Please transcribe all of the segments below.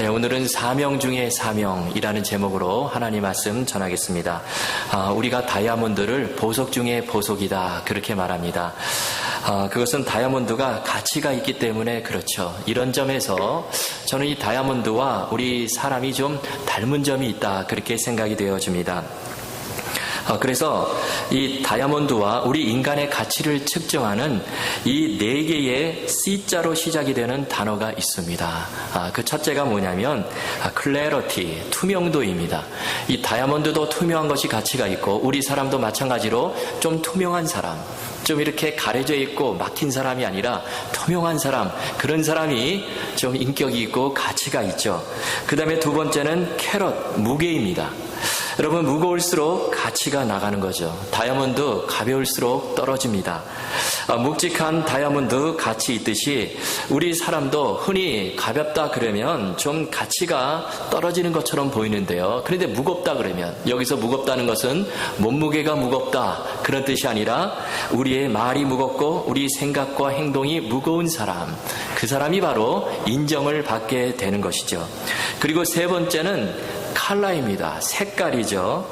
오늘은 사명 중에 사명이라는 제목으로 하나님 말씀 전하겠습니다. 우리가 다이아몬드를 보석 중에 보석이다 그렇게 말합니다. 그것은 다이아몬드가 가치가 있기 때문에 그렇죠. 이런 점에서 저는 이 다이아몬드와 우리 사람이 좀 닮은 점이 있다 그렇게 생각이 되어집니다. 그래서 이 다이아몬드와 우리 인간의 가치를 측정하는 이 4개의 C자로 시작이 되는 단어가 있습니다. 그 첫째가 뭐냐면 clarity, 투명도입니다. 이 다이아몬드도 투명한 것이 가치가 있고 우리 사람도 마찬가지로 좀 투명한 사람, 좀 이렇게 가려져 있고 막힌 사람이 아니라 투명한 사람, 그런 사람이 좀 인격이 있고 가치가 있죠. 그 다음에 두 번째는 캐럿, 무게입니다. 여러분, 무거울수록 가치가 나가는 거죠. 다이아몬드 가벼울수록 떨어집니다. 묵직한 다이아몬드 가치 있듯이 우리 사람도 흔히 가볍다 그러면 좀 가치가 떨어지는 것처럼 보이는데요. 그런데 무겁다 그러면, 여기서 무겁다는 것은 몸무게가 무겁다 그런 뜻이 아니라 우리의 말이 무겁고 우리 생각과 행동이 무거운 사람, 그 사람이 바로 인정을 받게 되는 것이죠. 그리고 세 번째는 컬러입니다. 색깔이죠.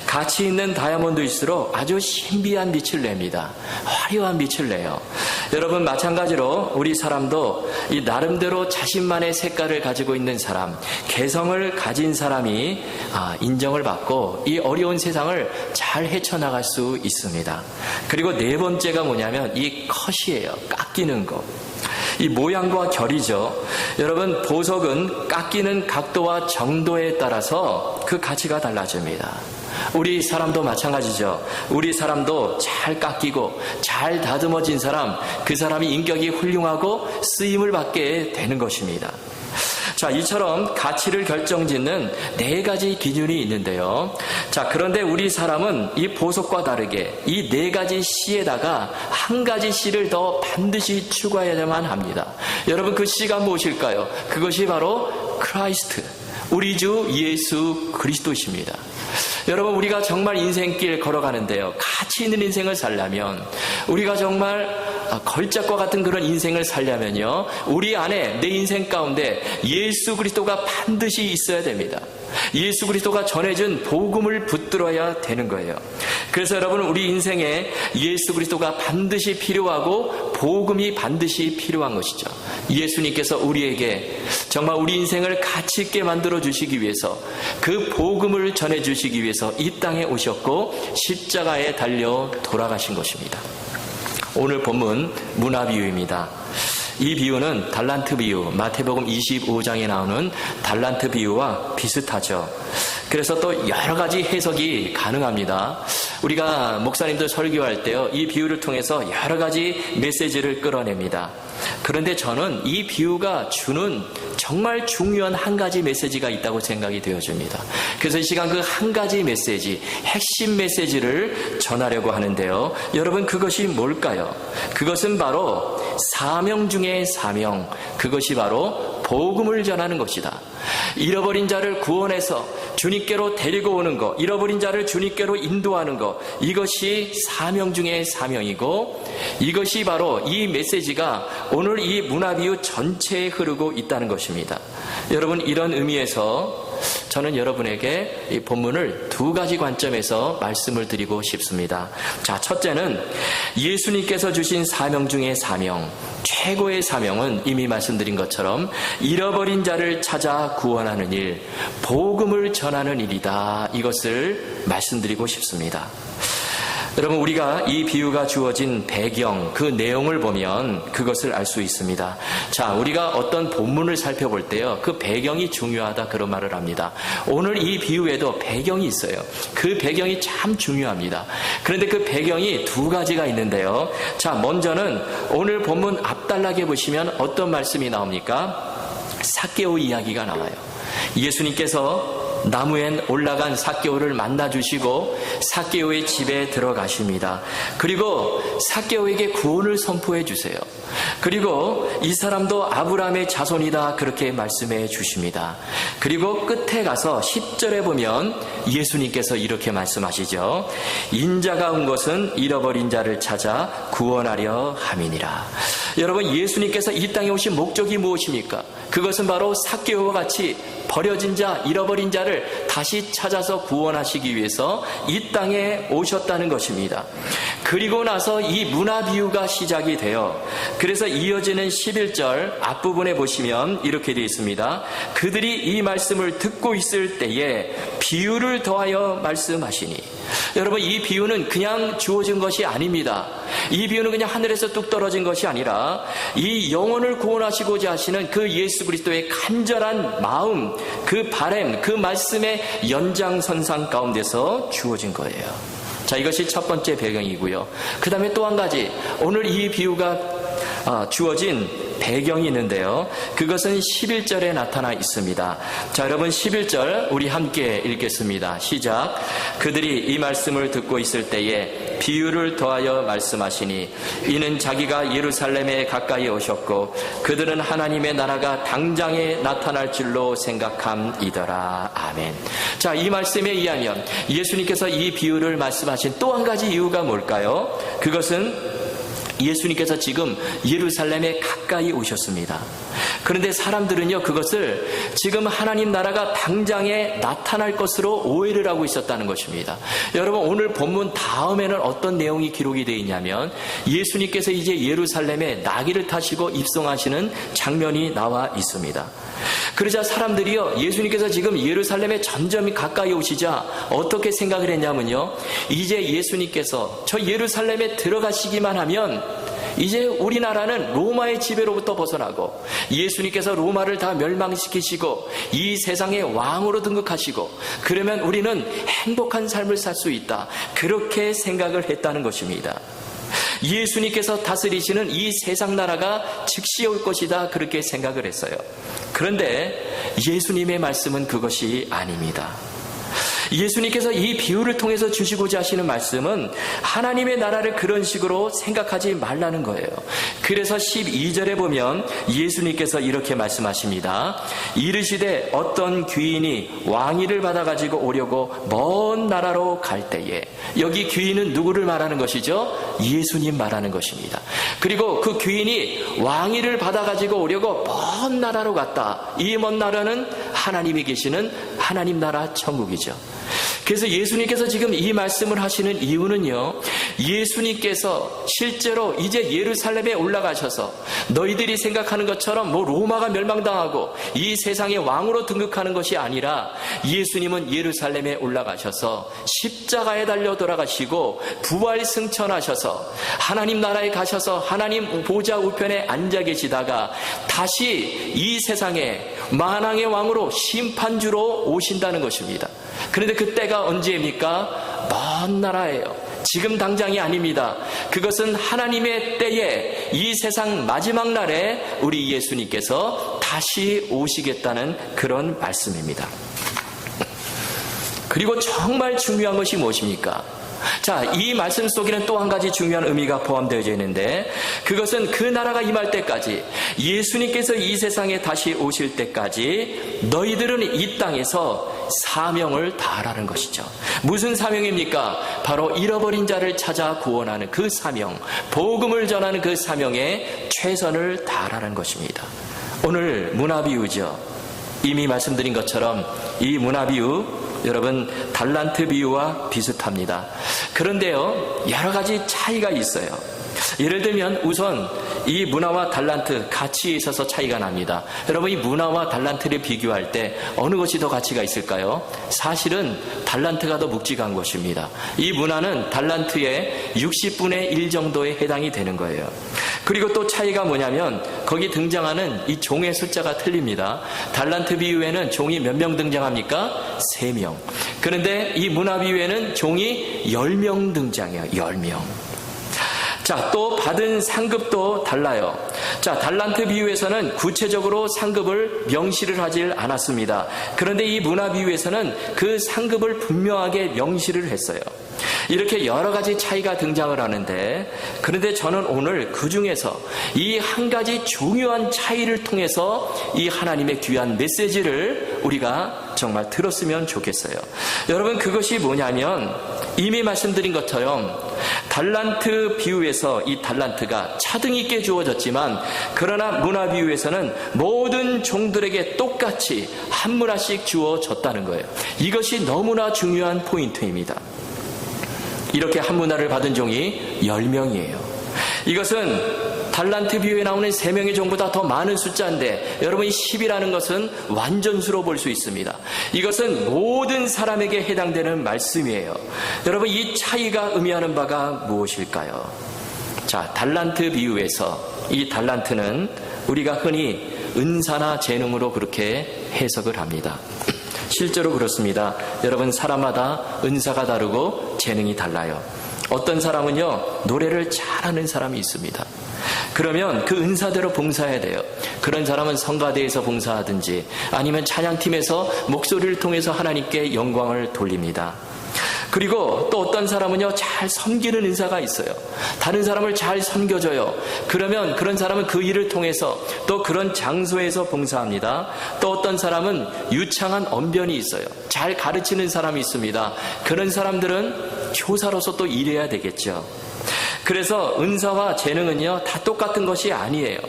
가치 있는 다이아몬드일수록 아주 신비한 빛을 냅니다. 화려한 빛을 내요. 여러분, 마찬가지로 우리 사람도 이 나름대로 자신만의 색깔을 가지고 있는 사람, 개성을 가진 사람이 인정을 받고 이 어려운 세상을 잘 헤쳐나갈 수 있습니다. 그리고 네 번째가 뭐냐면 이 컷이에요. 깎이는 것. 이 모양과 결이죠. 여러분, 보석은 깎이는 각도와 정도에 따라서 그 가치가 달라집니다. 우리 사람도 마찬가지죠. 우리 사람도 잘 깎이고 잘 다듬어진 사람, 그 사람이 인격이 훌륭하고 쓰임을 받게 되는 것입니다. 자, 이처럼 가치를 결정짓는 4가지 기준이 있는데요. 자, 그런데 우리 사람은 이 보석과 다르게 이 4가지 C에다가 한 가지 C를 더 반드시 추가해야만 합니다. 여러분, 그 C가 무엇일까요? 그것이 바로 크라이스트, 우리 주 예수 그리스도십니다. 여러분, 우리가 정말 인생길 걸어가는데요, 가치 있는 인생을 살려면, 우리가 정말 걸작과 같은 그런 인생을 살려면요, 우리 안에, 내 인생 가운데 예수 그리스도가 반드시 있어야 됩니다. 예수 그리스도가 전해준 복음을 붙들어야 되는 거예요. 그래서 여러분, 우리 인생에 예수 그리스도가 반드시 필요하고 복음이 반드시 필요한 것이죠. 예수님께서 우리에게 정말 우리 인생을 가치 있게 만들어 주시기 위해서, 그 복음을 전해 주시기 위해서 이 땅에 오셨고 십자가에 달려 돌아가신 것입니다. 오늘 본문 문화비유입니다. 이 비유는 달란트 비유, 마태복음 25장에 나오는 달란트 비유와 비슷하죠. 그래서 또 여러 가지 해석이 가능합니다. 우리가 목사님들 설교할 때요, 이 비유를 통해서 여러 가지 메시지를 끌어냅니다. 그런데 저는 이 비유가 주는 정말 중요한 한 가지 메시지가 있다고 생각이 되어집니다. 그래서 이 시간 그 한 가지 메시지, 핵심 메시지를 전하려고 하는데요. 여러분, 그것이 뭘까요? 그것은 바로 사명 중에 사명, 그것이 바로 복음을 전하는 것이다. 잃어버린 자를 구원해서 주님께로 데리고 오는 것, 잃어버린 자를 주님께로 인도하는 것, 이것이 사명 중에 사명이고, 이것이 바로 이 메시지가 오늘 이 문화비유 전체에 흐르고 있다는 것입니다. 여러분, 이런 의미에서 저는 여러분에게 이 본문을 2가지 관점에서 말씀을 드리고 싶습니다. 자, 첫째는 예수님께서 주신 사명 중에 사명, 최고의 사명은 이미 말씀드린 것처럼 잃어버린 자를 찾아 구원하는 일, 복음을 전하는 일이다. 이것을 말씀드리고 싶습니다. 여러분, 우리가 이 비유가 주어진 배경, 그 내용을 보면 그것을 알 수 있습니다. 자, 우리가 어떤 본문을 살펴볼 때요, 그 배경이 중요하다 그런 말을 합니다. 오늘 이 비유에도 배경이 있어요. 그 배경이 참 중요합니다. 그런데 그 배경이 2가지가 있는데요. 자, 먼저는 오늘 본문 앞단락에 보시면 어떤 말씀이 나옵니까? 삭개오 이야기가 나와요. 예수님께서 나무엔 올라간 삭개오를 만나주시고 삭개오의 집에 들어가십니다. 그리고 삭개오에게 구원을 선포해 주세요. 그리고 이 사람도 아브라함의 자손이다 그렇게 말씀해 주십니다. 그리고 끝에 가서 10절에 보면 예수님께서 이렇게 말씀하시죠. 인자가 온 것은 잃어버린 자를 찾아 구원하려 함이니라. 여러분, 예수님께서 이 땅에 오신 목적이 무엇입니까? 그것은 바로 삭개오와 같이 버려진 자, 잃어버린 자를 다시 찾아서 구원하시기 위해서 이 땅에 오셨다는 것입니다. 그리고 나서 이 문화 비유가 시작이 돼요. 그래서 이어지는 11절 앞부분에 보시면 이렇게 되어 있습니다. 그들이 이 말씀을 듣고 있을 때에 비유를 더하여 말씀하시니. 여러분, 이 비유는 그냥 주어진 것이 아닙니다. 이 비유는 그냥 하늘에서 뚝 떨어진 것이 아니라 이 영혼을 구원하시고자 하시는 그 예수 그리스도의 간절한 마음, 그 바람, 그 말씀의 연장선상 가운데서 주어진 거예요. 자, 이것이 첫 번째 배경이고요. 그 다음에 또 한 가지, 오늘 이 비유가 주어진 배경이 있는데요. 그것은 11절에 나타나 있습니다. 자, 여러분, 11절 우리 함께 읽겠습니다. 시작. 그들이 이 말씀을 듣고 있을 때에 비유를 더하여 말씀하시니 이는 자기가 예루살렘에 가까이 오셨고 그들은 하나님의 나라가 당장에 나타날 줄로 생각함이더라. 아멘. 자, 이 말씀에 의하면 예수님께서 이 비유를 말씀하신 또 한 가지 이유가 뭘까요? 그것은 예수님께서 지금 예루살렘에 가까이 오셨습니다. 그런데 사람들은요, 그것을 지금 하나님 나라가 당장에 나타날 것으로 오해를 하고 있었다는 것입니다. 여러분, 오늘 본문 다음에는 어떤 내용이 기록이 되어 있냐면 예수님께서 이제 예루살렘에 나귀를 타시고 입성하시는 장면이 나와 있습니다. 그러자 사람들이요, 예수님께서 지금 예루살렘에 점점 가까이 오시자 어떻게 생각을 했냐면요, 이제 예수님께서 저 예루살렘에 들어가시기만 하면 이제 우리나라는 로마의 지배로부터 벗어나고 예수님께서 로마를 다 멸망시키시고 이 세상의 왕으로 등극하시고 그러면 우리는 행복한 삶을 살 수 있다, 그렇게 생각을 했다는 것입니다. 예수님께서 다스리시는 이 세상 나라가 즉시 올 것이다, 그렇게 생각을 했어요. 그런데 예수님의 말씀은 그것이 아닙니다. 예수님께서 이 비유를 통해서 주시고자 하시는 말씀은 하나님의 나라를 그런 식으로 생각하지 말라는 거예요. 그래서 12절에 보면 예수님께서 이렇게 말씀하십니다. 이르시되 어떤 귀인이 왕위를 받아가지고 오려고 먼 나라로 갈 때에, 여기 귀인은 누구를 말하는 것이죠? 예수님 말하는 것입니다. 그리고 그 귀인이 왕위를 받아가지고 오려고 먼 나라로 갔다. 이 먼 나라는 하나님이 계시는 하나님 나라 천국이죠. 그래서 예수님께서 지금 이 말씀을 하시는 이유는요, 예수님께서 실제로 이제 예루살렘에 올라가셔서 너희들이 생각하는 것처럼 로마가 멸망당하고 이 세상의 왕으로 등극하는 것이 아니라 예수님은 예루살렘에 올라가셔서 십자가에 달려 돌아가시고 부활 승천하셔서 하나님 나라에 가셔서 하나님 보좌 우편에 앉아 계시다가 다시 이 세상에 만왕의 왕으로 심판주로 오신다는 것입니다. 그런데 그때가 언제입니까? 먼 나라예요. 지금 당장이 아닙니다. 그것은 하나님의 때에 이 세상 마지막 날에 우리 예수님께서 다시 오시겠다는 그런 말씀입니다. 그리고 정말 중요한 것이 무엇입니까? 자, 이 말씀 속에는 또 한 가지 중요한 의미가 포함되어 있는데, 그것은 그 나라가 임할 때까지, 예수님께서 이 세상에 다시 오실 때까지 너희들은 이 땅에서 사명을 다하라는 것이죠. 무슨 사명입니까? 바로 잃어버린 자를 찾아 구원하는 그 사명, 복음을 전하는 그 사명에 최선을 다하라는 것입니다. 오늘 문화비유죠. 이미 말씀드린 것처럼 이 문화비유, 여러분, 달란트 비유와 비슷합니다. 그런데요, 여러 가지 차이가 있어요. 예를 들면 우선 이 문화와 달란트 가치에 있어서 차이가 납니다. 여러분, 이 문화와 달란트를 비교할 때 어느 것이 더 가치가 있을까요? 사실은 달란트가 더 묵직한 것입니다. 이 문화는 달란트의 60분의 1 정도에 해당이 되는 거예요. 그리고 또 차이가 뭐냐면 거기 등장하는 이 종의 숫자가 틀립니다. 달란트 비유에는 종이 몇 명 등장합니까? 3명. 그런데 이 문화 비유에는 종이 10명 등장해요. 10명. 자, 또 받은 상급도 달라요. 자, 달란트 비유에서는 구체적으로 상급을 명시를 하질 않았습니다. 그런데 이 문화 비유에서는 그 상급을 분명하게 명시를 했어요. 이렇게 여러 가지 차이가 등장을 하는데, 그런데 저는 오늘 그 중에서 이 한 가지 중요한 차이를 통해서 이 하나님의 귀한 메시지를 우리가 정말 들었으면 좋겠어요. 여러분, 그것이 뭐냐면 이미 말씀드린 것처럼 달란트 비유에서 이 달란트가 차등 있게 주어졌지만, 그러나 문화 비유에서는 모든 종들에게 똑같이 한 문화씩 주어졌다는 거예요. 이것이 너무나 중요한 포인트입니다. 이렇게 한 문화를 받은 종이 10명이에요. 이것은 달란트 비유에 나오는 3명의 종보다 더 많은 숫자인데, 여러분, 이 10이라는 것은 완전수로 볼 수 있습니다. 이것은 모든 사람에게 해당되는 말씀이에요. 여러분, 이 차이가 의미하는 바가 무엇일까요? 자, 달란트 비유에서 이 달란트는 우리가 흔히 은사나 재능으로 그렇게 해석을 합니다. 실제로 그렇습니다. 여러분, 사람마다 은사가 다르고 재능이 달라요. 어떤 사람은요, 노래를 잘하는 사람이 있습니다. 그러면 그 은사대로 봉사해야 돼요. 그런 사람은 성가대에서 봉사하든지 아니면 찬양팀에서 목소리를 통해서 하나님께 영광을 돌립니다. 그리고 또 어떤 사람은요, 잘 섬기는 은사가 있어요. 다른 사람을 잘 섬겨줘요. 그러면 그런 사람은 그 일을 통해서 또 그런 장소에서 봉사합니다. 또 어떤 사람은 유창한 언변이 있어요. 잘 가르치는 사람이 있습니다. 그런 사람들은 교사로서 또 일해야 되겠죠. 그래서 은사와 재능은요, 다 똑같은 것이 아니에요.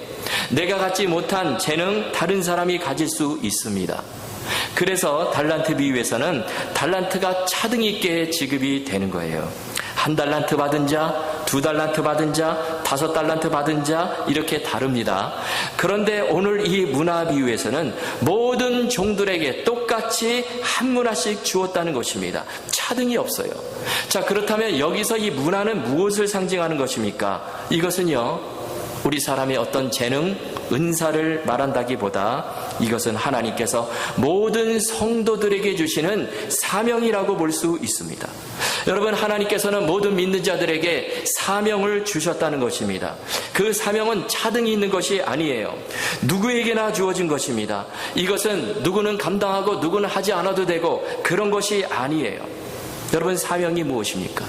내가 갖지 못한 재능, 다른 사람이 가질 수 있습니다. 그래서 달란트 비유에서는 달란트가 차등 있게 지급이 되는 거예요. 1달란트 받은 자, 2달란트 받은 자, 5달란트 받은 자, 이렇게 다릅니다. 그런데 오늘 이 문화 비유에서는 모든 종들에게 똑같이 한 문화씩 주었다는 것입니다. 차등이 없어요. 자, 그렇다면 여기서 이 문화는 무엇을 상징하는 것입니까? 이것은요, 우리 사람의 어떤 재능, 은사를 말한다기보다 이것은 하나님께서 모든 성도들에게 주시는 사명이라고 볼 수 있습니다. 여러분, 하나님께서는 모든 믿는 자들에게 사명을 주셨다는 것입니다. 그 사명은 차등이 있는 것이 아니에요. 누구에게나 주어진 것입니다. 이것은 누구는 감당하고 누구는 하지 않아도 되고 그런 것이 아니에요. 여러분, 사명이 무엇입니까?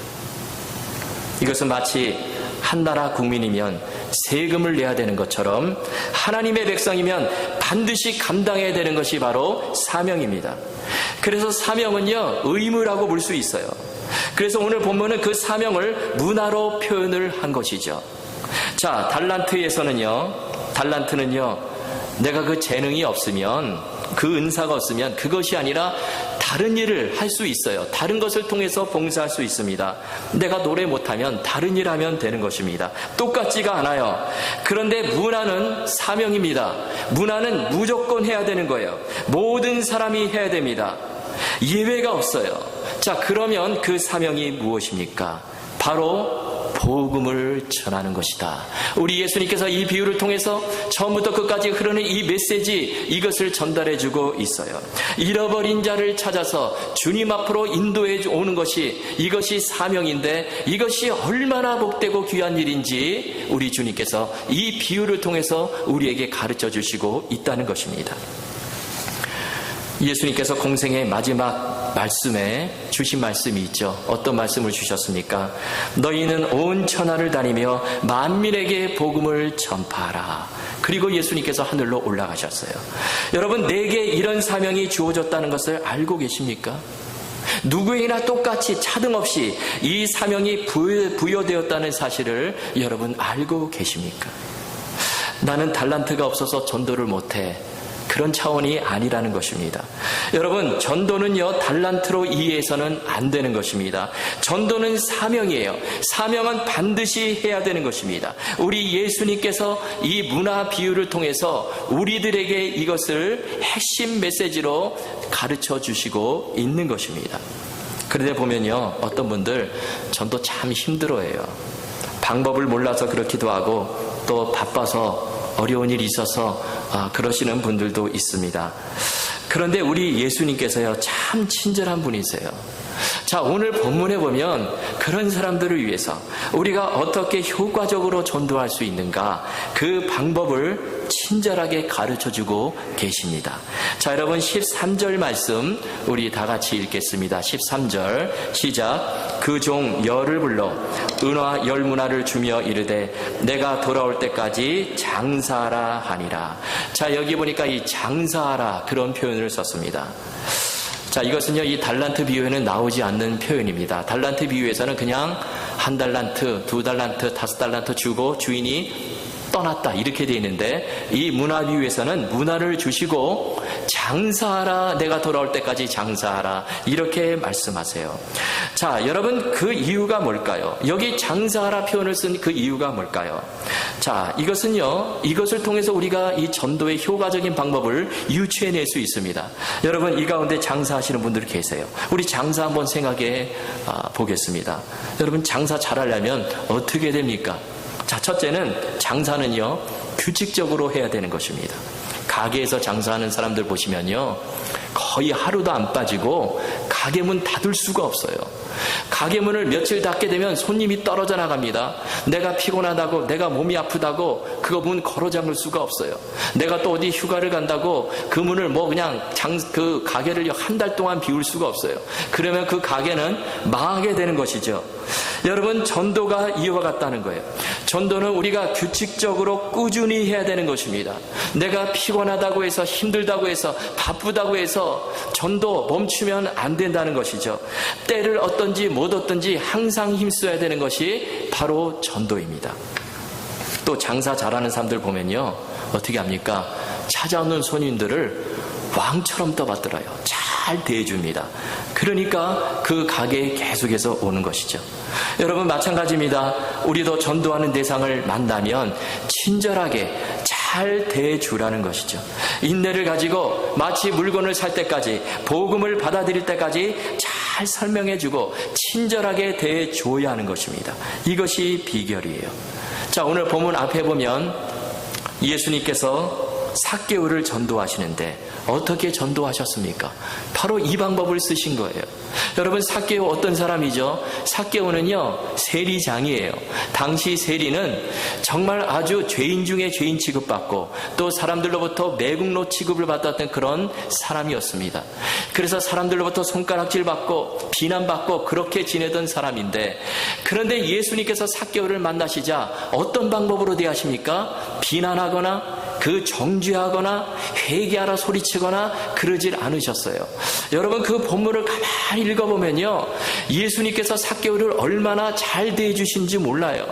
이것은 마치 한 나라 국민이면 세금을 내야 되는 것처럼 하나님의 백성이면 반드시 감당해야 되는 것이 바로 사명입니다. 그래서 사명은요, 의무라고 볼 수 있어요. 그래서 오늘 본문은 그 사명을 문화로 표현을 한 것이죠. 자, 달란트는요, 내가 그 재능이 없으면, 그 은사가 없으면 그것이 아니라 다른 일을 할 수 있어요. 다른 것을 통해서 봉사할 수 있습니다. 내가 노래 못하면 다른 일 하면 되는 것입니다. 똑같지가 않아요. 그런데 문화는 사명입니다. 문화는 무조건 해야 되는 거예요. 모든 사람이 해야 됩니다. 예외가 없어요. 자, 그러면 그 사명이 무엇입니까? 바로 복음을 전하는 것이다. 우리 예수님께서 이 비유를 통해서 처음부터 끝까지 흐르는 이 메시지, 이것을 전달해주고 있어요. 잃어버린 자를 찾아서 주님 앞으로 인도해 오는 것이, 이것이 사명인데, 이것이 얼마나 복되고 귀한 일인지 우리 주님께서 이 비유를 통해서 우리에게 가르쳐 주시고 있다는 것입니다. 예수님께서 공생의 마지막 말씀에 주신 말씀이 있죠. 어떤 말씀을 주셨습니까? 너희는 온 천하를 다니며 만민에게 복음을 전파하라. 그리고 예수님께서 하늘로 올라가셨어요. 여러분, 내게 이런 사명이 주어졌다는 것을 알고 계십니까? 누구에게나 똑같이 차등 없이 이 사명이 부여되었다는 사실을 여러분 알고 계십니까? 나는 달란트가 없어서 전도를 못해. 그런 차원이 아니라는 것입니다. 여러분, 전도는요, 달란트로 이해해서는 안 되는 것입니다. 전도는 사명이에요. 사명은 반드시 해야 되는 것입니다. 우리 예수님께서 이 문화 비유를 통해서 우리들에게 이것을 핵심 메시지로 가르쳐 주시고 있는 것입니다. 그런데 보면요, 어떤 분들 전도 참 힘들어해요. 방법을 몰라서 그렇기도 하고 또 바빠서 어려운 일이 있어서 그러시는 분들도 있습니다. 그런데 우리 예수님께서요, 참 친절한 분이세요. 자, 오늘 본문에 보면 그런 사람들을 위해서 우리가 어떻게 효과적으로 전도할 수 있는가, 그 방법을 친절하게 가르쳐주고 계십니다. 자, 여러분 13절 말씀 우리 다 같이 읽겠습니다. 13절 시작. 그 종 열을 불러 은화 열문화를 주며 이르되 내가 돌아올 때까지 장사하라 하니라. 자, 여기 보니까 이 장사하라 그런 표현을 썼습니다. 자, 이것은요, 이 달란트 비유에는 나오지 않는 표현입니다. 달란트 비유에서는 그냥 1달란트, 2달란트, 5달란트 주고 주인이 떠났다 이렇게 되어 있는데, 이 문화 비유에서는 문화를 주시고 장사하라, 내가 돌아올 때까지 장사하라 이렇게 말씀하세요. 자, 여러분 그 이유가 뭘까요? 여기 장사하라 표현을 쓴 그 이유가 뭘까요? 자, 이것은요, 이것을 통해서 우리가 이 전도의 효과적인 방법을 유추해낼 수 있습니다. 여러분 이 가운데 장사하시는 분들이 계세요. 우리 장사 한번 생각해 보겠습니다. 여러분 장사 잘하려면 어떻게 됩니까? 자, 첫째는 장사는요, 규칙적으로 해야 되는 것입니다. 가게에서 장사하는 사람들 보시면요, 거의 하루도 안 빠지고 가게 문 닫을 수가 없어요. 가게 문을 며칠 닫게 되면 손님이 떨어져 나갑니다. 내가 피곤하다고, 내가 몸이 아프다고 그거 문 걸어 잠글 수가 없어요. 내가 또 어디 휴가를 간다고 그 문을 그냥 그 가게를 한 달 동안 비울 수가 없어요. 그러면 그 가게는 망하게 되는 것이죠. 여러분, 전도가 이와 같다는 거예요. 전도는 우리가 규칙적으로 꾸준히 해야 되는 것입니다. 내가 피곤하다고 해서, 힘들다고 해서, 바쁘다고 해서 전도 멈추면 안 된다는 것이죠. 때를 얻든지 못 얻든지 항상 힘써야 되는 것이 바로 전도입니다. 또 장사 잘하는 사람들 보면요, 어떻게 합니까? 찾아오는 손님들을 왕처럼 떠받들어요. 잘 대해줍니다. 그러니까 그 가게에 계속해서 오는 것이죠. 여러분 마찬가지입니다. 우리도 전도하는 대상을 만나면 친절하게 잘 대해주라는 것이죠. 인내를 가지고 마치 물건을 살 때까지, 복음을 받아들일 때까지 잘 설명해주고 친절하게 대해줘야 하는 것입니다. 이것이 비결이에요. 자, 오늘 본문 앞에 보면 예수님께서 삭개오를 전도하시는데 어떻게 전도하셨습니까? 바로 이 방법을 쓰신 거예요. 여러분, 삭개오 어떤 사람이죠? 삭개오는요, 세리장이에요. 당시 세리는 정말 아주 죄인 중에 죄인 취급받고 또 사람들로부터 매국노 취급을 받았던 그런 사람이었습니다. 그래서 사람들로부터 손가락질 받고 비난받고 그렇게 지내던 사람인데, 그런데 예수님께서 삭개오를 만나시자 어떤 방법으로 대하십니까? 비난하거나 그 정죄하거나 회개하라 소리치거나 그러질 않으셨어요. 여러분, 그 본문을 가만히 읽어보면요, 예수님께서 삭개오를 얼마나 잘 대해주신지 몰라요.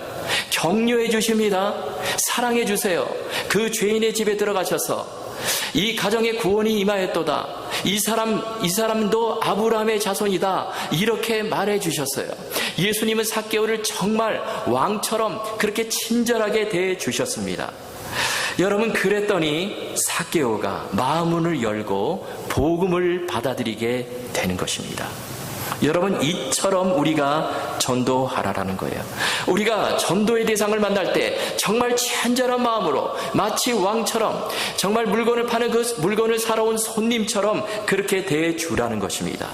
격려해 주십니다. 사랑해 주세요. 그 죄인의 집에 들어가셔서 이 가정에 구원이 임하였도다. 이 사람도 아브라함의 자손이다. 이렇게 말해 주셨어요. 예수님은 삭개오를 정말 왕처럼 그렇게 친절하게 대해 주셨습니다. 여러분, 그랬더니 삭개오가 마음문을 열고 복음을 받아들이게 되는 것입니다. 여러분, 이처럼 우리가 전도하라라는 거예요. 우리가 전도의 대상을 만날 때 정말 친절한 마음으로 마치 왕처럼, 정말 물건을 파는 그 물건을 사러 온 손님처럼 그렇게 대해주라는 것입니다.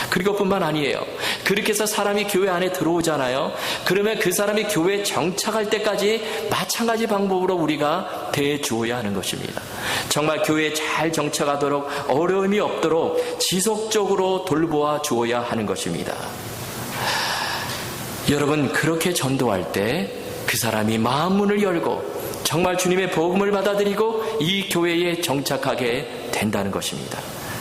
그리고 뿐만 아니에요. 그렇게 해서 사람이 교회 안에 들어오잖아요. 그러면 그 사람이 교회에 정착할 때까지 마찬가지 방법으로 우리가 대해주어야 하는 것입니다. 정말 교회에 잘 정착하도록, 어려움이 없도록 지속적으로 돌보아 주어야 하는 것입니다. 여러분, 그렇게 전도할 때 그 사람이 마음문을 열고 정말 주님의 복음을 받아들이고 이 교회에 정착하게 된다는 것입니다.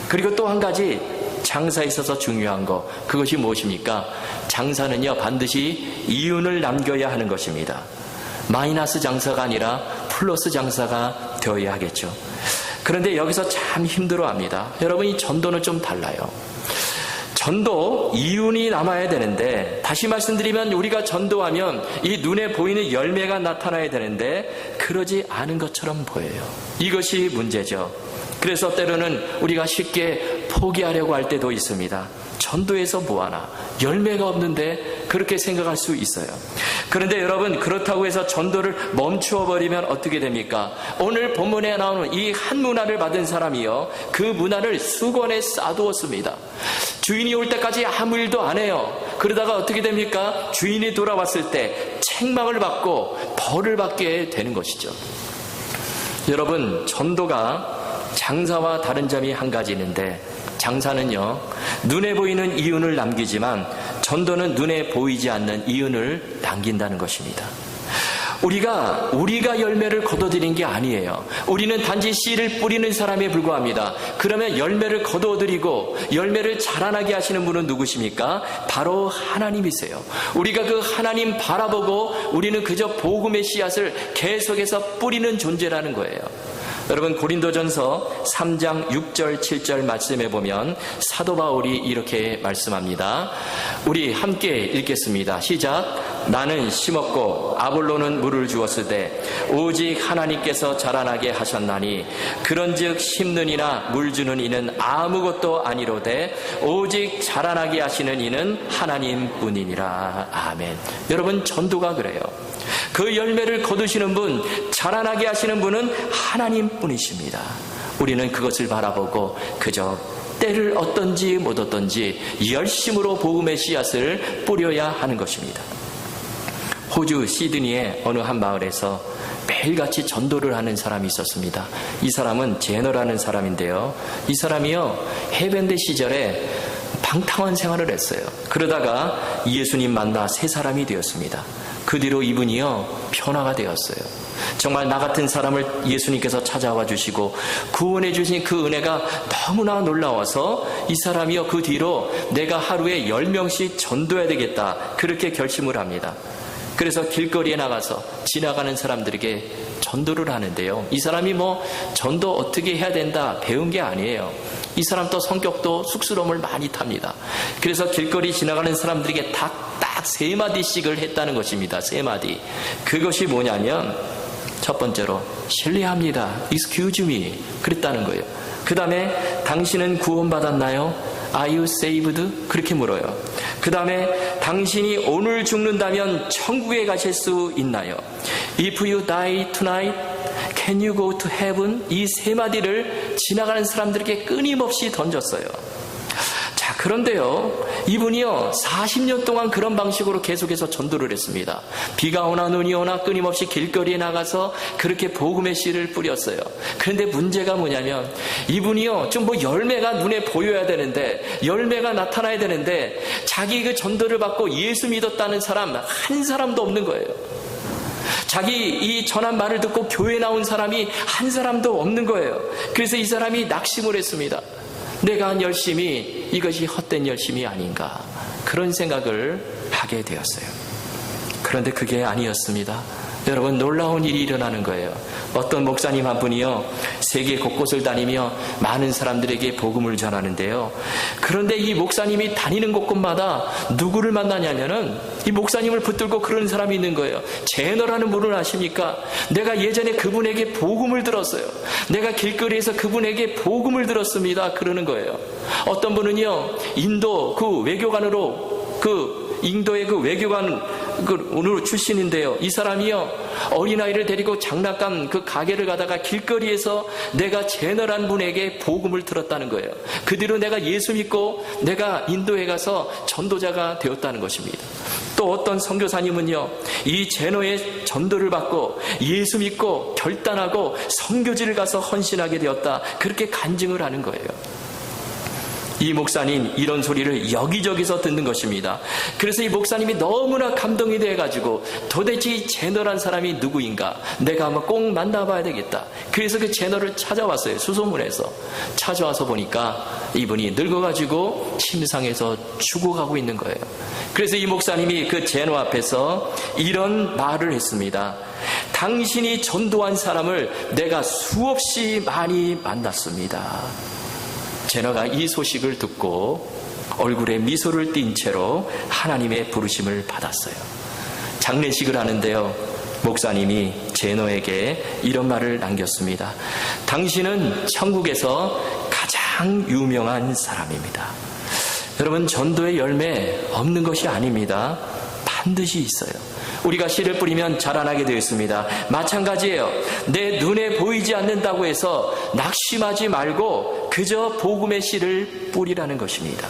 그리고 또 한 가지, 장사에 있어서 중요한 거, 그것이 무엇입니까? 장사는요, 반드시 이윤을 남겨야 하는 것입니다. 마이너스 장사가 아니라 플러스 장사가 되어야 하겠죠. 그런데 여기서 참 힘들어합니다. 여러분, 이 전도는 좀 달라요. 전도, 이윤이 남아야 되는데, 다시 말씀드리면 우리가 전도하면 이 눈에 보이는 열매가 나타나야 되는데 그러지 않은 것처럼 보여요. 이것이 문제죠. 그래서 때로는 우리가 쉽게 포기하려고 할 때도 있습니다. 전도에서 뭐하나, 열매가 없는데 그렇게 생각할 수 있어요. 그런데 여러분, 그렇다고 해서 전도를 멈추어버리면 어떻게 됩니까? 오늘 본문에 나오는 이 한 문화를 받은 사람이요, 그 문화를 수건에 싸두었습니다. 주인이 올 때까지 아무 일도 안 해요. 그러다가 어떻게 됩니까? 주인이 돌아왔을 때 책망을 받고 벌을 받게 되는 것이죠. 여러분, 전도가 장사와 다른 점이 한 가지 있는데, 장사는요, 눈에 보이는 이윤을 남기지만 전도는 눈에 보이지 않는 이윤을 남긴다는 것입니다. 우리가 열매를 거둬들인 게 아니에요. 우리는 단지 씨를 뿌리는 사람에 불과합니다. 그러면 열매를 거둬들이고 열매를 자라나게 하시는 분은 누구십니까? 바로 하나님이세요. 우리가 그 하나님 바라보고 우리는 그저 복음의 씨앗을 계속해서 뿌리는 존재라는 거예요. 여러분, 고린도전서 3장 6절 7절 말씀에 보면 사도 바울이 이렇게 말씀합니다. 우리 함께 읽겠습니다. 시작. 나는 심었고 아볼로는 물을 주었으되 오직 하나님께서 자라나게 하셨나니 그런즉 심는 이나 물 주는 이는 아무것도 아니로되 오직 자라나게 하시는 이는 하나님뿐이니라. 아멘. 여러분, 전도가 그래요. 그 열매를 거두시는 분, 자라나게 하시는 분은 하나님뿐이십니다. 우리는 그것을 바라보고 그저 때를 얻든지 못 얻든지 열심으로 복음의 씨앗을 뿌려야 하는 것입니다. 호주 시드니의 어느 한 마을에서 매일같이 전도를 하는 사람이 있었습니다. 이 사람은 제너라는 사람인데요, 이 사람이요, 해변대 시절에 방탕한 생활을 했어요. 그러다가 예수님 만나 새 사람이 되었습니다. 그 뒤로 이분이요, 변화가 되었어요. 정말 나 같은 사람을 예수님께서 찾아와 주시고 구원해 주신 그 은혜가 너무나 놀라워서 이 사람이요, 그 뒤로 내가 하루에 10명씩 전도해야 되겠다, 그렇게 결심을 합니다. 그래서 길거리에 나가서 지나가는 사람들에게 전도를 하는데요, 이 사람이 전도 어떻게 해야 된다 배운 게 아니에요. 이 사람 또 성격도 쑥스러움을 많이 탑니다. 그래서 길거리 지나가는 사람들에게 딱 3마디씩을 했다는 것입니다. 3마디. 그것이 뭐냐면, 첫 번째로 실례합니다, excuse me, 그랬다는 거예요. 그 다음에 당신은 구원받았나요? Are you saved? 그렇게 물어요. 그 다음에 당신이 오늘 죽는다면 천국에 가실 수 있나요? If you die tonight, can you go to heaven? 이 3마디를 지나가는 사람들에게 끊임없이 던졌어요. 자, 그런데요, 이분이요, 40년 동안 그런 방식으로 계속해서 전도를 했습니다. 비가 오나 눈이 오나 끊임없이 길거리에 나가서 그렇게 복음의 씨를 뿌렸어요. 그런데 문제가 뭐냐면, 이분이요, 좀 열매가 눈에 보여야 되는데, 열매가 나타나야 되는데, 자기 그 전도를 받고 예수 믿었다는 사람 한 사람도 없는 거예요. 자기 이 전한 말을 듣고 교회 나온 사람이 한 사람도 없는 거예요. 그래서 이 사람이 낙심을 했습니다. 내가 한 열심이 이것이 헛된 열심이 아닌가, 그런 생각을 하게 되었어요. 그런데 그게 아니었습니다. 여러분, 놀라운 일이 일어나는 거예요. 어떤 목사님 한 분이요, 세계 곳곳을 다니며 많은 사람들에게 복음을 전하는데요, 그런데 이 목사님이 다니는 곳곳마다 누구를 만나냐면은 이 목사님을 붙들고 그러는 사람이 있는 거예요. 제너라는 분을 아십니까? 내가 예전에 그분에게 복음을 들었어요. 내가 길거리에서 그분에게 복음을 들었습니다, 그러는 거예요. 어떤 분은요, 인도 그 외교관으로, 인도의 그 외교관 오늘 출신인데요, 이 사람이요, 어린아이를 데리고 장난감 그 가게를 가다가 길거리에서 내가 제너란 분에게 복음을 들었다는 거예요. 그 뒤로 내가 예수 믿고 내가 인도에 가서 전도자가 되었다는 것입니다. 또 어떤 선교사님은요, 이 제너의 전도를 받고 예수 믿고 결단하고 선교지를 가서 헌신하게 되었다, 그렇게 간증을 하는 거예요. 이 목사님 이런 소리를 여기저기서 듣는 것입니다. 그래서 이 목사님이 너무나 감동이 돼가지고 도대체 이 제너란 사람이 누구인가, 내가 한번 꼭 만나봐야 되겠다. 그래서 그 제너를 찾아왔어요. 수소문해서 찾아와서 보니까 이분이 늙어가지고 침상에서 죽어가고 있는 거예요. 그래서 이 목사님이 그 제너 앞에서 이런 말을 했습니다. 당신이 전도한 사람을 내가 수없이 많이 만났습니다. 제너가 이 소식을 듣고 얼굴에 미소를 띈 채로 하나님의 부르심을 받았어요. 장례식을 하는데요, 목사님이 제너에게 이런 말을 남겼습니다. 당신은 천국에서 가장 유명한 사람입니다. 여러분, 전도의 열매 없는 것이 아닙니다. 반드시 있어요. 우리가 씨를 뿌리면 자라나게 되어 있습니다. 마찬가지예요. 내 눈에 보이지 않는다고 해서 낙심하지 말고 그저 복음의 씨를 뿌리라는 것입니다.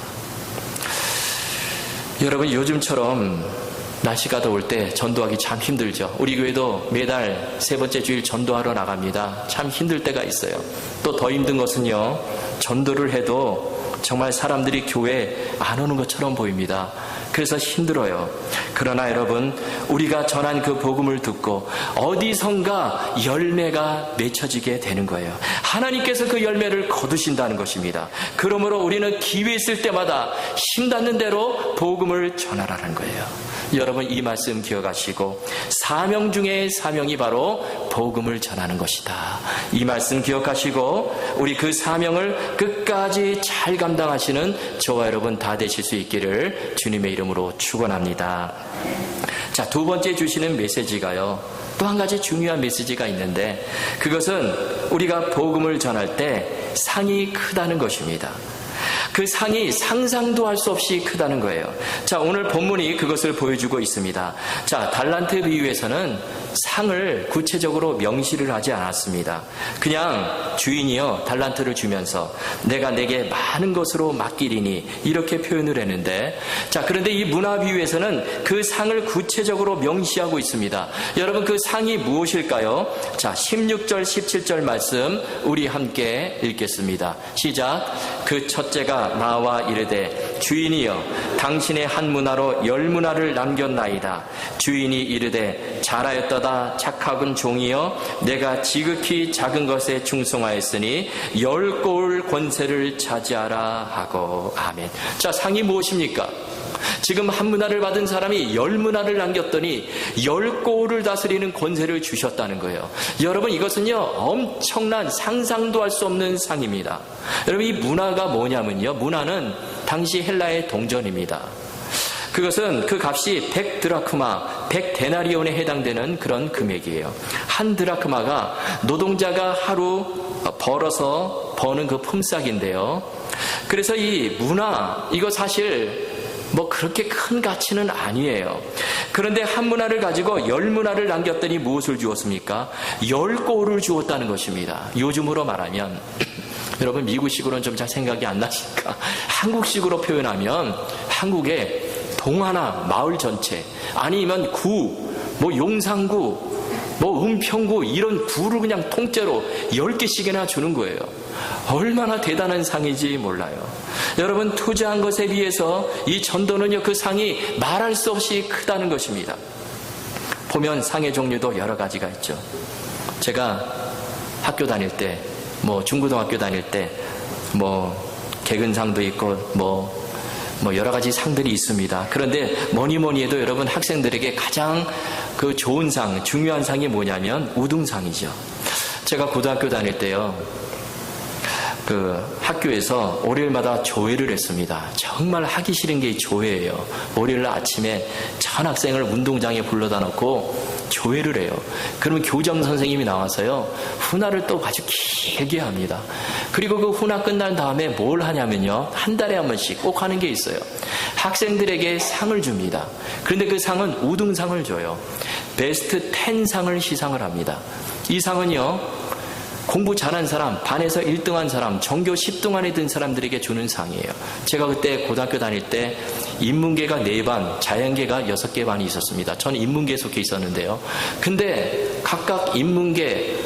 여러분, 요즘처럼 날씨가 더울 때 전도하기 참 힘들죠. 우리 교회도 매달 3번째 주일 전도하러 나갑니다. 참 힘들 때가 있어요. 또 더 힘든 것은요, 전도를 해도 정말 사람들이 교회에 안 오는 것처럼 보입니다. 그래서 힘들어요. 그러나 여러분, 우리가 전한 그 복음을 듣고 어디선가 열매가 맺혀지게 되는 거예요. 하나님께서 그 열매를 거두신다는 것입니다. 그러므로 우리는 기회 있을 때마다 힘닿는 대로 복음을 전하라는 거예요. 여러분, 이 말씀 기억하시고 사명 중에 사명이 바로 복음을 전하는 것이다. 이 말씀 기억하시고 우리 그 사명을 끝까지 잘 감당하시는 저와 여러분 다 되실 수 있기를 주님의 이름으로 축원합니다. 자, 두 번째 주시는 메시지가요, 또 한 가지 중요한 메시지가 있는데, 그것은 우리가 복음을 전할 때 상이 크다는 것입니다. 그 상이 상상도 할 수 없이 크다는 거예요. 자, 오늘 본문이 그것을 보여주고 있습니다. 자, 달란트 비유에서는 상을 구체적으로 명시를 하지 않았습니다. 그냥 주인이요, 달란트를 주면서 내가 내게 많은 것으로 맡기리니 이렇게 표현을 했는데, 자, 그런데 이 문화 비유에서는 그 상을 구체적으로 명시하고 있습니다. 여러분, 그 상이 무엇일까요? 자, 16절 17절 말씀 우리 함께 읽겠습니다. 시작. 그 첫째가 나와 이르되 주인이여 당신의 한 문화로 10문화를 남겼나이다. 주인이 이르되 잘하였도다 착하군 종이여 내가 지극히 작은 것에 충성하였으니 10고을 권세를 차지하라 하고. 아멘. 자, 상이 무엇입니까? 지금 한 문화를 받은 사람이 10문화를 남겼더니 10고을을 다스리는 권세를 주셨다는 거예요. 여러분, 이것은요 엄청난 상상도 할 수 없는 상입니다. 여러분, 이 문화가 뭐냐면요, 문화는 당시 헬라의 동전입니다. 그것은 그 값이 100드라크마, 100데나리온에 해당되는 그런 금액이에요. 한 드라크마가 노동자가 하루 벌어서 버는 그 품삯인데요. 그래서 이 문화, 이거 사실 뭐 그렇게 큰 가치는 아니에요. 그런데 한 문화를 가지고 10문화를 남겼더니 무엇을 주었습니까? 10고을을 주었다는 것입니다. 요즘으로 말하면 여러분, 미국식으로는 좀 잘 생각이 안 나시니까 한국식으로 표현하면 한국의 동 하나, 마을 전체, 아니면 구, 뭐 용산구, 뭐 은평구, 이런 구를 그냥 통째로 10개씩이나 주는 거예요. 얼마나 대단한 상인지 몰라요. 여러분, 투자한 것에 비해서 이 전도는요, 그 상이 말할 수 없이 크다는 것입니다. 보면 상의 종류도 여러 가지가 있죠. 제가 학교 다닐 때, 뭐 중고등학교 다닐 때, 뭐 개근상도 있고 뭐 여러 가지 상들이 있습니다. 그런데 뭐니 해도 여러분, 학생들에게 가장 그 좋은 상, 중요한 상이 뭐냐면 우등상이죠. 제가 고등학교 다닐 때요, 그 학교에서 월요일마다 조회를 했습니다. 정말 하기 싫은 게 조회예요. 월요일 아침에 전 학생을 운동장에 불러다 놓고 조회를 해요. 그러면 교장 선생님이 나와서요, 훈화를 또 아주 길게 합니다. 그리고 그 훈화 끝난 다음에 뭘 하냐면요, 한 달에 한 번씩 꼭 하는 게 있어요. 학생들에게 상을 줍니다. 그런데 그 상은 우등상을 줘요. 베스트 10상을 시상을 합니다. 이 상은요, 공부 잘한 사람, 반에서 1등한 사람, 전교 10등 안에 든 사람들에게 주는 상이에요. 제가 그때 고등학교 다닐 때 인문계가 4반, 자연계가 6개 반이 있었습니다. 저는 인문계에 속해 있었는데요. 근데 각각 인문계,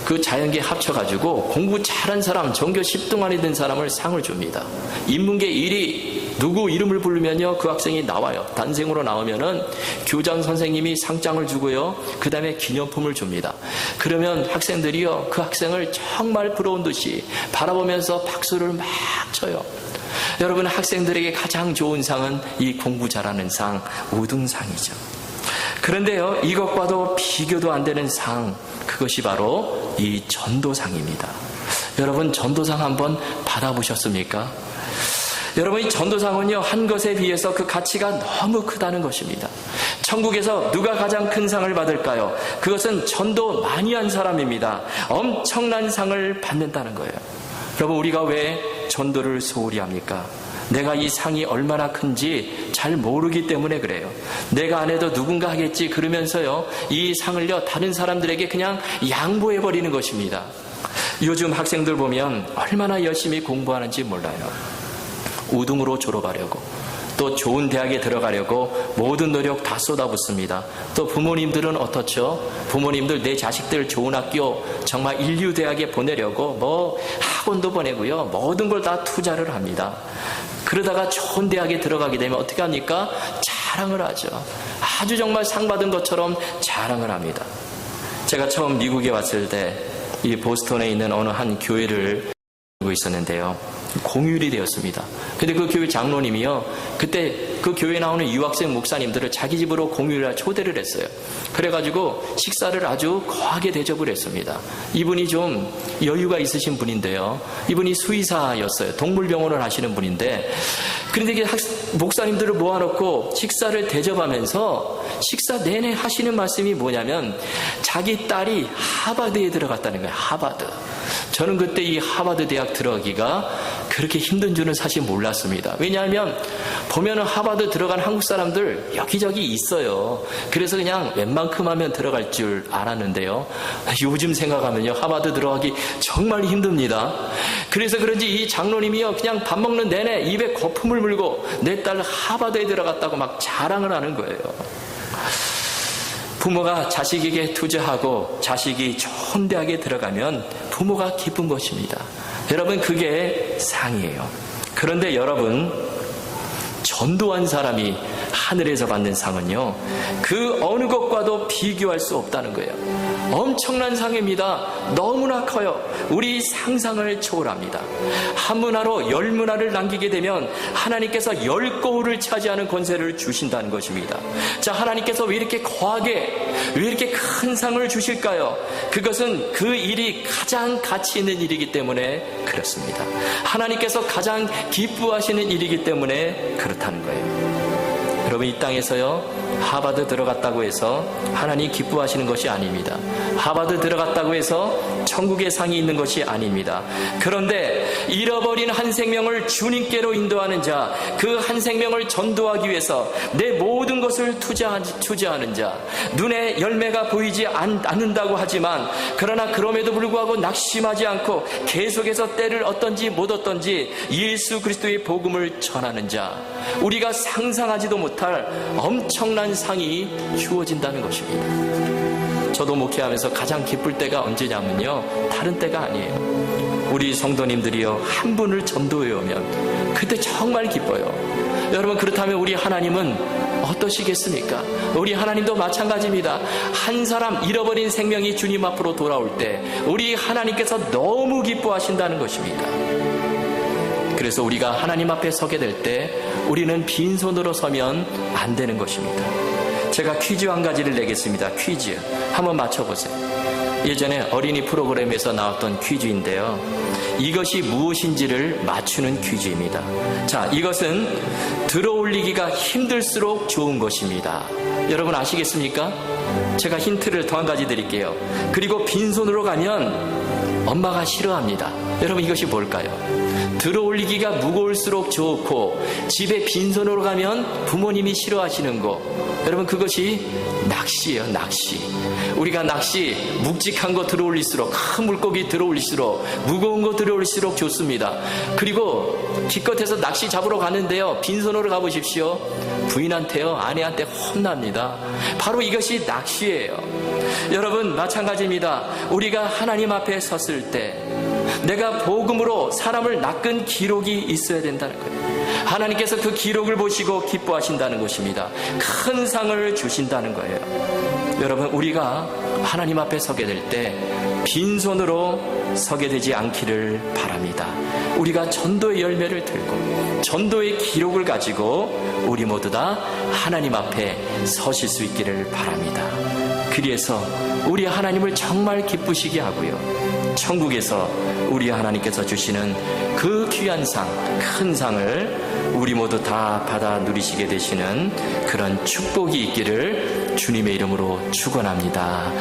그 자연계 합쳐가지고 공부 잘한 사람, 전교 10등 안에 든 사람을 상을 줍니다. 인문계 1위 누구 이름을 부르면요, 그 학생이 나와요. 단생으로 나오면은 교장 선생님이 상장을 주고요, 그 다음에 기념품을 줍니다. 그러면 학생들이요, 그 학생을 정말 부러운 듯이 바라보면서 박수를 막 쳐요. 여러분, 학생들에게 가장 좋은 상은 이 공부 잘하는 상, 우등상이죠. 그런데요, 이것과도 비교도 안 되는 상, 그것이 바로 이 전도상입니다. 여러분, 전도상 한번 받아보셨습니까? 여러분, 이 전도상은요, 한 것에 비해서 그 가치가 너무 크다는 것입니다. 천국에서 누가 가장 큰 상을 받을까요? 그것은 전도 많이 한 사람입니다. 엄청난 상을 받는다는 거예요. 여러분, 우리가 왜 전도를 소홀히 합니까? 내가 이 상이 얼마나 큰지 잘 모르기 때문에 그래요. 내가 안 해도 누군가 하겠지 그러면서요, 이 상을요 다른 사람들에게 그냥 양보해버리는 것입니다. 요즘 학생들 보면 얼마나 열심히 공부하는지 몰라요. 우등으로 졸업하려고, 또 좋은 대학에 들어가려고 모든 노력 다 쏟아붓습니다. 또 부모님들은 어떻죠? 부모님들 내 자식들 좋은 학교, 정말 인류대학에 보내려고 뭐 학원도 보내고요, 모든 걸 다 투자를 합니다. 그러다가 좋은 대학에 들어가게 되면 어떻게 합니까? 자랑을 하죠. 아주 정말 상 받은 것처럼 자랑을 합니다. 제가 처음 미국에 왔을 때 이 보스턴에 있는 어느 한 교회를 하고 있었는데요, 공휴일이 되었습니다. 근데 그 교회 장로님이요, 그때 그 교회에 나오는 유학생 목사님들을 자기 집으로 공휴일날 초대를 했어요. 그래가지고 식사를 아주 거하게 대접을 했습니다. 이분이 좀 여유가 있으신 분인데요, 이분이 수의사였어요. 동물병원을 하시는 분인데, 그런데 목사님들을 모아놓고 식사를 대접하면서 식사 내내 하시는 말씀이 뭐냐면 자기 딸이 하버드에 들어갔다는 거예요. 하버드. 저는 그때 이 하버드 대학 들어가기가 그렇게 힘든 줄은 사실 몰랐습니다. 왜냐하면 보면은 하버드 들어간 한국 사람들 여기저기 있어요. 그래서 그냥 웬만큼 하면 들어갈 줄 알았는데요, 요즘 생각하면요 하버드 들어가기 정말 힘듭니다. 그래서 그런지 이 장로님이요 그냥 밥 먹는 내내 입에 거품을 물고 내 딸 하버드에 들어갔다고 막 자랑을 하는 거예요. 부모가 자식에게 투자하고 자식이 좋은 대학에 들어가면 부모가 기쁜 것입니다. 여러분, 그게 상이에요. 그런데 여러분, 전도한 사람이 하늘에서 받는 상은요, 그 어느 것과도 비교할 수 없다는 거예요. 엄청난 상입니다. 너무나 커요. 우리 상상을 초월합니다. 한 문화로 10문화를 남기게 되면 하나님께서 10거울을 차지하는 권세를 주신다는 것입니다. 자, 하나님께서 왜 이렇게 거하게, 왜 이렇게 큰 상을 주실까요? 그것은 그 일이 가장 가치 있는 일이기 때문에 그렇습니다. 하나님께서 가장 기뻐하시는 일이기 때문에 그렇다는 거예요. 여러분, 이 땅에서요 하버드 들어갔다고 해서 하나님 기뻐하시는 것이 아닙니다. 하버드 들어갔다고 해서 천국의 상이 있는 것이 아닙니다. 그런데 잃어버린 한 생명을 주님께로 인도하는 자, 그 한 생명을 전도하기 위해서 내 모든 것을 투자하는 자, 눈에 열매가 보이지 않는다고 하지만 그러나 그럼에도 불구하고 낙심하지 않고 계속해서 때를 얻든지 못 얻든지 예수 그리스도의 복음을 전하는 자, 우리가 상상하지도 못할 엄청난 상이 주어진다는 것입니다. 저도 목회하면서 가장 기쁠 때가 언제냐면요, 다른 때가 아니에요. 우리 성도님들이요 한 분을 전도해 오면 그때 정말 기뻐요. 여러분, 그렇다면 우리 하나님은 어떠시겠습니까? 우리 하나님도 마찬가지입니다. 한 사람 잃어버린 생명이 주님 앞으로 돌아올 때 우리 하나님께서 너무 기뻐하신다는 것입니다. 그래서 우리가 하나님 앞에 서게 될 때 우리는 빈손으로 서면 안 되는 것입니다. 제가 퀴즈 한 가지를 내겠습니다. 퀴즈 한번 맞춰보세요. 예전에 어린이 프로그램에서 나왔던 퀴즈인데요, 이것이 무엇인지를 맞추는 퀴즈입니다. 자, 이것은 들어올리기가 힘들수록 좋은 것입니다. 여러분 아시겠습니까? 제가 힌트를 더 한 가지 드릴게요. 그리고 빈손으로 가면 엄마가 싫어합니다. 여러분, 이것이 뭘까요? 들어올리기가 무거울수록 좋고 집에 빈손으로 가면 부모님이 싫어하시는 거, 여러분 그것이 낚시예요. 낚시. 우리가 낚시 묵직한 거 들어올릴수록, 큰 물고기 들어올릴수록, 무거운 거 들어올릴수록 좋습니다. 그리고 기껏해서 낚시 잡으러 가는데요, 빈손으로 가보십시오. 부인한테요, 아내한테 혼납니다. 바로 이것이 낚시예요. 여러분 마찬가지입니다. 우리가 하나님 앞에 섰을 때 내가 복음으로 사람을 낚은 기록이 있어야 된다는 거예요. 하나님께서 그 기록을 보시고 기뻐하신다는 것입니다. 큰 상을 주신다는 거예요. 여러분, 우리가 하나님 앞에 서게 될 때 빈손으로 서게 되지 않기를 바랍니다. 우리가 전도의 열매를 들고 전도의 기록을 가지고 우리 모두 다 하나님 앞에 서실 수 있기를 바랍니다. 그래서 우리 하나님을 정말 기쁘시게 하고요, 천국에서 우리 하나님께서 주시는 그 귀한 상, 큰 상을 우리 모두 다 받아 누리시게 되시는 그런 축복이 있기를 주님의 이름으로 축원합니다.